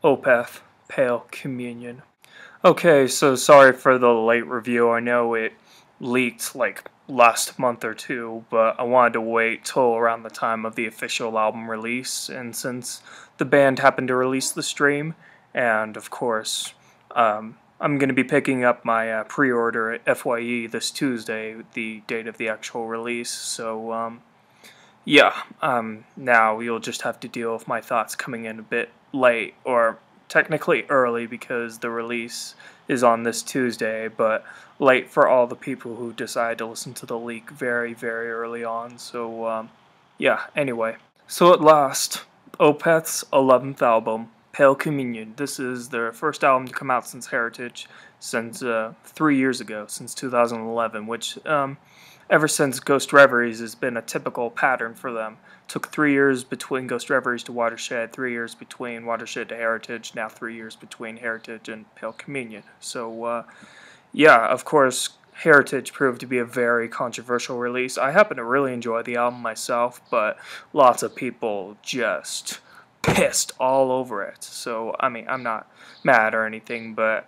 Opeth, Pale Communion. Okay, so sorry for the late review. I know it leaked like last month or two, but I wanted to wait till around the time of the official album release. And since the band happened to release the stream, and of course, I'm going to be picking up my pre order at FYE this Tuesday, the date of the actual release. So, now you'll just have to deal with my thoughts coming in a bit late, or technically early because the release is on this Tuesday, but late for all the people who decide to listen to the leak very, very early on. So, anyway. So at last, Opeth's 11th album, Pale Communion. This is their first album to come out since Heritage, since 3 years ago, since 2011, which ever since Ghost Reveries has been a typical pattern for them. Took 3 years between Ghost Reveries to Watershed, 3 years between Watershed to Heritage, now 3 years between Heritage and Pale Communion. So, of course, Heritage proved to be a very controversial release. I happen to really enjoy the album myself, but lots of people just pissed all over it. So, I mean, I'm not mad or anything, but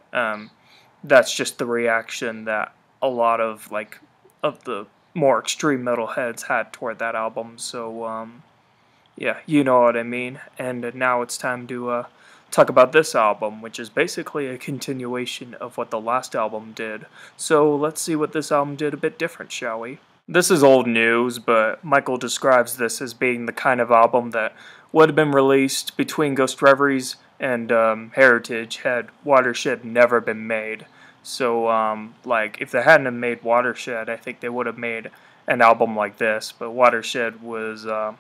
that's just the reaction that a lot of the more extreme metalheads had toward that album. So, you know what I mean. And now it's time to talk about this album, which is basically a continuation of what the last album did. So let's see what this album did a bit different, shall we? This is old news, but Michael describes this as being the kind of album that would have been released between Ghost Reveries and Heritage had Watershed never been made. So, if they hadn't have made Watershed, I think they would have made an album like this. But Watershed was a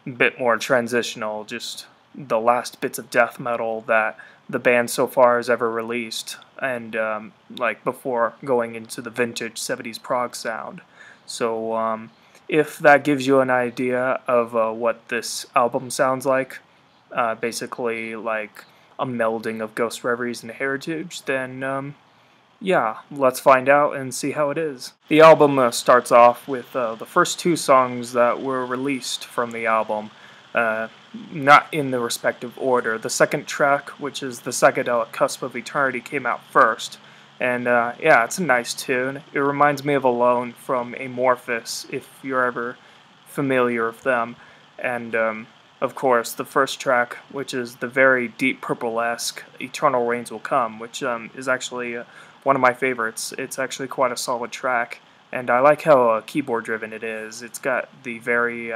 bit more transitional, just the last bits of death metal that the band so far has ever released, and before going into the vintage 70s prog sound. So, if that gives you an idea of what this album sounds like, basically like a melding of Ghost Reveries and Heritage, then let's find out and see how it is. The album starts off with the first two songs that were released from the album, not in the respective order. The second track, which is The Psychedelic Cusp of Eternity, came out first. And it's a nice tune. It reminds me of Alone from Amorphous, if you're ever familiar with them. And of course, the first track, which is the very Deep Purple-esque Eternal Rains Will Come, which is actually one of my favorites. It's actually quite a solid track, and I like how keyboard-driven it is. It's got the very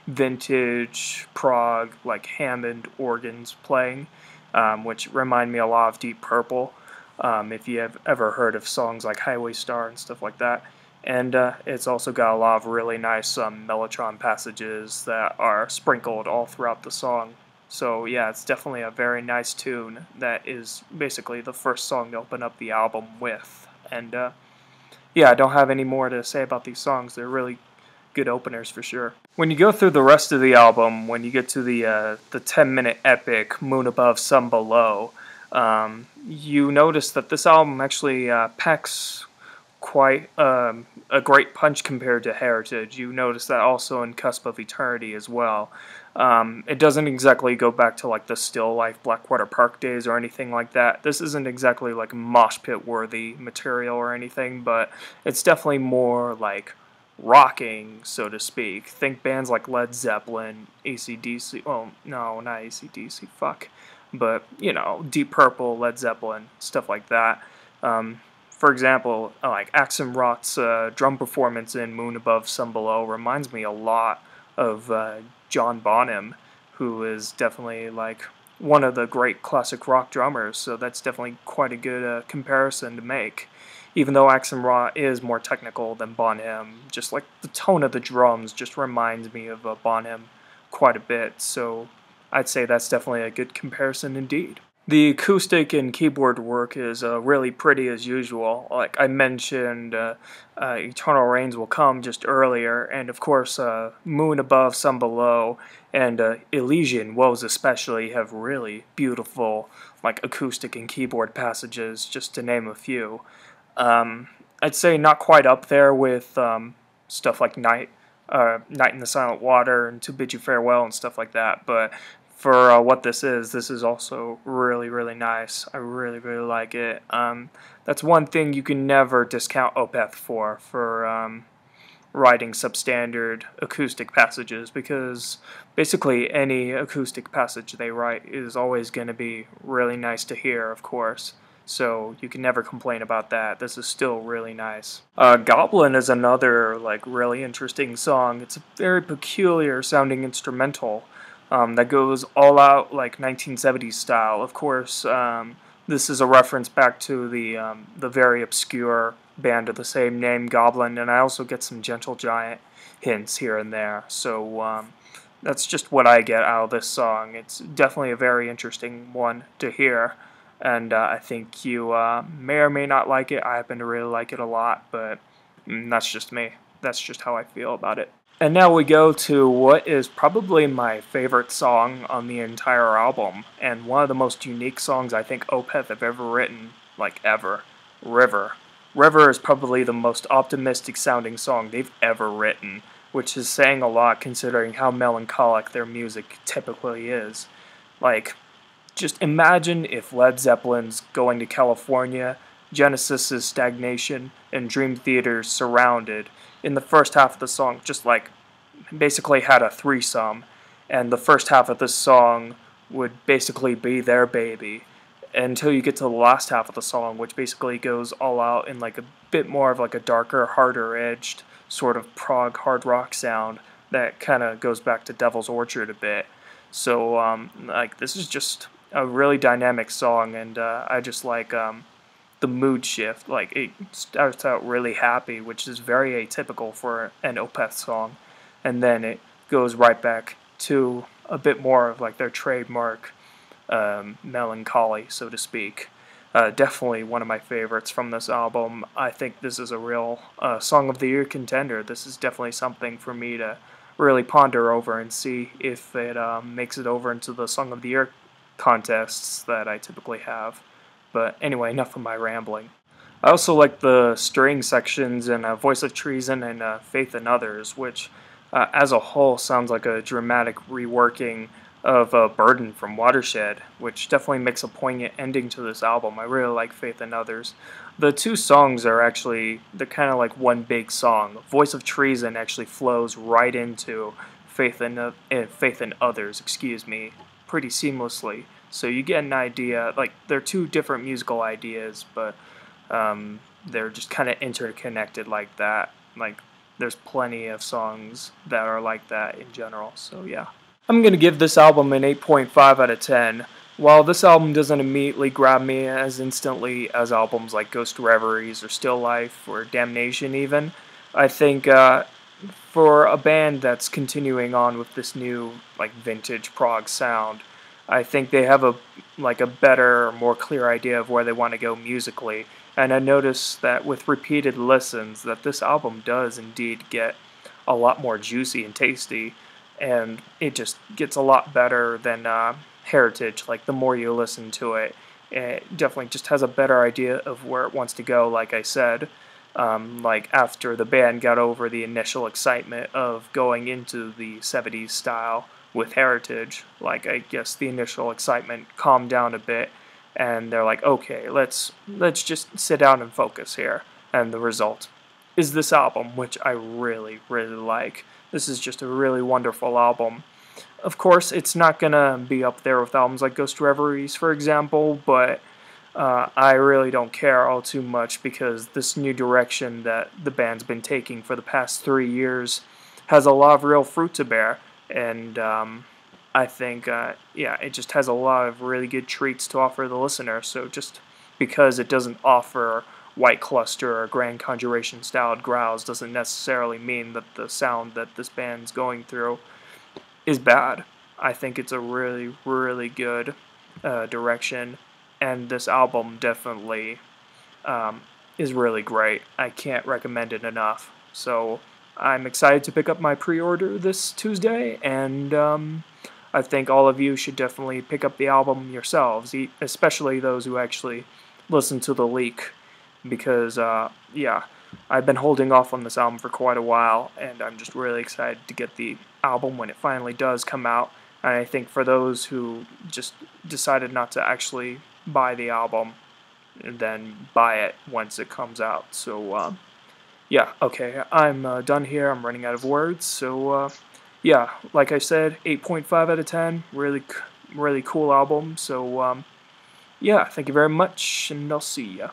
vintage prog, like Hammond organs playing, which remind me a lot of Deep Purple, if you have ever heard of songs like Highway Star and stuff like that. And it's also got a lot of really nice mellotron passages that are sprinkled all throughout the song. So it's definitely a very nice tune that is basically the first song to open up the album with. And I don't have any more to say about these songs. They're really good openers for sure. When you go through the rest of the album, when you get to the 10-minute epic Moon Above, Sun Below, you notice that this album actually packs quite a great punch compared to Heritage. You notice that also in Cusp of Eternity as well. It doesn't exactly go back to like the Still Life Blackwater Park days or anything like that. This isn't exactly like mosh pit worthy material or anything, but it's definitely more like rocking, so to speak. Think bands like Led Zeppelin, AC/DC. Well, no, not AC/DC. Fuck. But Deep Purple, Led Zeppelin, stuff like that. For example, like Axum Rott's drum performance in Moon Above, Sun Below reminds me a lot of John Bonham, who is definitely like one of the great classic rock drummers, so that's definitely quite a good comparison to make. Even though Axum Rott is more technical than Bonham, just like the tone of the drums just reminds me of Bonham quite a bit, so I'd say that's definitely a good comparison indeed. The acoustic and keyboard work is really pretty as usual. Like I mentioned, Eternal Rains Will Come just earlier, and of course Moon Above, Sun Below, and Elysian Woes especially have really beautiful like acoustic and keyboard passages, just to name a few. I'd say not quite up there with stuff like Night in the Silent Water and To Bid You Farewell and stuff like that, but for what this is also really, really nice. I really, really like it. That's one thing you can never discount Opeth for writing substandard acoustic passages, because basically any acoustic passage they write is always going to be really nice to hear, of course. So you can never complain about that. This is still really nice. Goblin is another like really interesting song. It's a very peculiar sounding instrumental that goes all out like 1970s style. Of course, this is a reference back to the very obscure band of the same name, Goblin, and I also get some Gentle Giant hints here and there. So that's just what I get out of this song. It's definitely a very interesting one to hear, and I think you may or may not like it. I happen to really like it a lot, but that's just me. That's just how I feel about it. And now we go to what is probably my favorite song on the entire album, and one of the most unique songs I think Opeth have ever written, like ever, River. River is probably the most optimistic sounding song they've ever written, which is saying a lot considering how melancholic their music typically is. Like, just imagine if Led Zeppelin's Going to California, Genesis's Stagnation, and Dream Theater's Surrounded in the first half of the song just like basically had a threesome, and the first half of this song would basically be their baby until you get to the last half of the song, which basically goes all out in like a bit more of like a darker, harder edged sort of prog hard rock sound that kind of goes back to Devil's Orchard a bit. So like this is just a really dynamic song, and I just like the mood shift. Like it starts out really happy, which is very atypical for an Opeth song, and then it goes right back to a bit more of like their trademark melancholy, so to speak. Definitely one of my favorites from this album. I think this is a real Song of the Year contender. This is definitely something for me to really ponder over and see if it makes it over into the Song of the Year contests that I typically have. But anyway, enough of my rambling. I also like the string sections in Voice of Treason and Faith in Others, which as a whole sounds like a dramatic reworking of Burden from Watershed, which definitely makes a poignant ending to this album. I really like Faith in Others. The two songs are actually, they're kind of like one big song. Voice of Treason actually flows right into Faith in Others, pretty seamlessly. So you get an idea, like they're two different musical ideas, but they're just kind of interconnected like that. Like there's plenty of songs that are like that in general, so yeah. I'm going to give this album an 8.5 out of 10. While this album doesn't immediately grab me as instantly as albums like Ghost Reveries or Still Life or Damnation even, I think for a band that's continuing on with this new like vintage prog sound, I think they have a better, more clear idea of where they want to go musically. And I noticed that with repeated listens that this album does indeed get a lot more juicy and tasty, and it just gets a lot better than Heritage. Like the more you listen to it, it definitely just has a better idea of where it wants to go, like I said. Like after the band got over the initial excitement of going into the 70s style with Heritage, like I guess the initial excitement calmed down a bit, and they're like, okay, let's just sit down and focus here. And the result is this album, which I really, really like. This is just a really wonderful album. Of course, it's not gonna be up there with albums like Ghost Reveries, for example, but I really don't care all too much because this new direction that the band's been taking for the past 3 years has a lot of real fruit to bear, and I think, it just has a lot of really good treats to offer the listener. So just because it doesn't offer White Cluster or Grand Conjuration styled growls doesn't necessarily mean that the sound that this band's going through is bad. I think it's a really, really good direction, and this album definitely is really great. I can't recommend it enough. So I'm excited to pick up my pre-order this Tuesday, and I think all of you should definitely pick up the album yourselves, especially those who actually listen to the leak, because, I've been holding off on this album for quite a while, and I'm just really excited to get the album when it finally does come out, And I think for those who just decided not to actually buy the album, then buy it once it comes out. So yeah, okay, I'm done here. I'm running out of words. So yeah, like I said, 8.5 out of 10. Really cool album. So yeah, thank you very much, and I'll see ya.